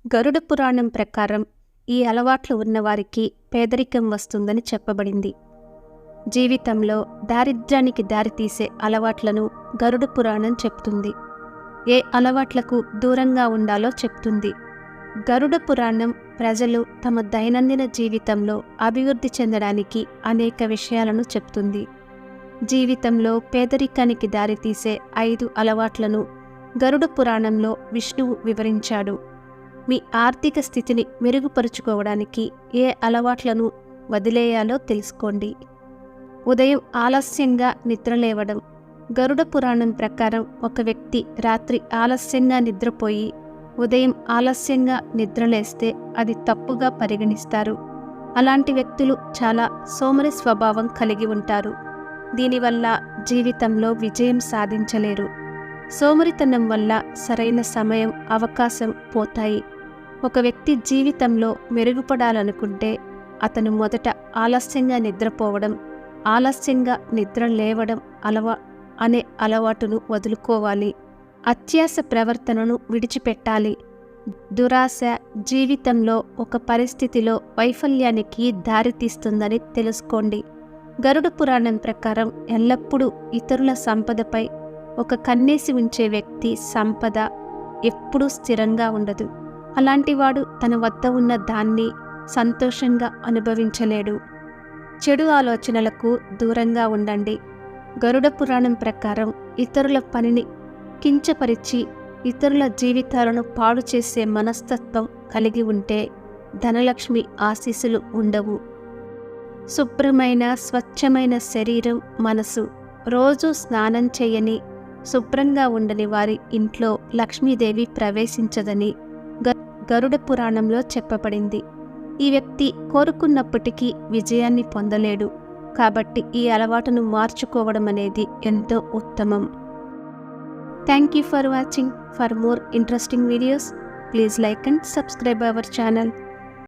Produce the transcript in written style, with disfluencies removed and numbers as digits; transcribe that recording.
గరుడ పురాణం ప్రకారం ఈ అలవాట్లు ఉన్నవారికి పేదరికం వస్తుందని చెప్పబడింది. జీవితంలో దారిద్ర్యానికి దారితీసే అలవాట్లను గరుడ పురాణం చెప్తుంది. ఏ అలవాట్లకు దూరంగా ఉండాలో చెప్తుంది. గరుడ పురాణం ప్రజలు తమ దైనందిన జీవితంలో అభివృద్ధి చెందడానికి అనేక విషయాలను చెప్తుంది. జీవితంలో పేదరికానికి దారితీసే 5 అలవాట్లను గరుడ పురాణంలో విష్ణువు వివరించాడు. మీ ఆర్థిక స్థితిని మెరుగుపరుచుకోవడానికి ఏ అలవాట్లను వదిలేయాలో తెలుసుకోండి. ఉదయం ఆలస్యంగా నిద్రలేవడం. గరుడ పురాణం ప్రకారం ఒక వ్యక్తి రాత్రి ఆలస్యంగా నిద్రపోయి ఉదయం ఆలస్యంగా నిద్రలేస్తే అది తప్పుగా పరిగణిస్తారు. అలాంటి వ్యక్తులు చాలా సోమరి స్వభావం కలిగి ఉంటారు. దీనివల్ల జీవితంలో విజయం సాధించలేరు. సోమరితనం వల్ల సరైన సమయం, అవకాశం పోతాయి. ఒక వ్యక్తి జీవితంలో మెరుగుపడాలనుకుంటే అతను మొదట ఆలస్యంగా నిద్రపోవడం, ఆలస్యంగా నిద్ర లేవడం అనే అలవాటును వదులుకోవాలి. అత్యాశ ప్రవర్తనను విడిచిపెట్టాలి. దురాశ జీవితంలో ఒక పరిస్థితిలో వైఫల్యానికి దారితీస్తుందని తెలుసుకోండి. గరుడ పురాణం ప్రకారం ఎల్లప్పుడూ ఇతరుల సంపదపై ఒక కన్నేసి ఉంచే వ్యక్తి సంపద ఎప్పుడూ స్థిరంగా ఉండదు. అలాంటివాడు తన వద్ద ఉన్న దాన్ని సంతోషంగా అనుభవించలేడు. చెడు ఆలోచనలకు దూరంగా ఉండండి. గరుడ పురాణం ప్రకారం ఇతరుల పనిని కించపరిచి ఇతరుల జీవితాలను పాడు చేసే మనస్తత్వం కలిగి ఉంటే ధనలక్ష్మి ఆశీస్సులు ఉండవు. శుభ్రమైన స్వచ్ఛమైన శరీరం, మనసు. రోజు స్నానం చేయని, శుభ్రంగా ఉండని వారి ఇంట్లో లక్ష్మీదేవి ప్రవేశించదని గరుడ పురాణంలో చెప్పబడింది. ఈ వ్యక్తి కోరుకున్నప్పటికీ విజయాన్ని పొందలేడు. కాబట్టి ఈ అలవాటును మార్చుకోవడం అనేది ఎంతో ఉత్తమం. Thank you for watching. For more interesting videos, please like and subscribe our channel.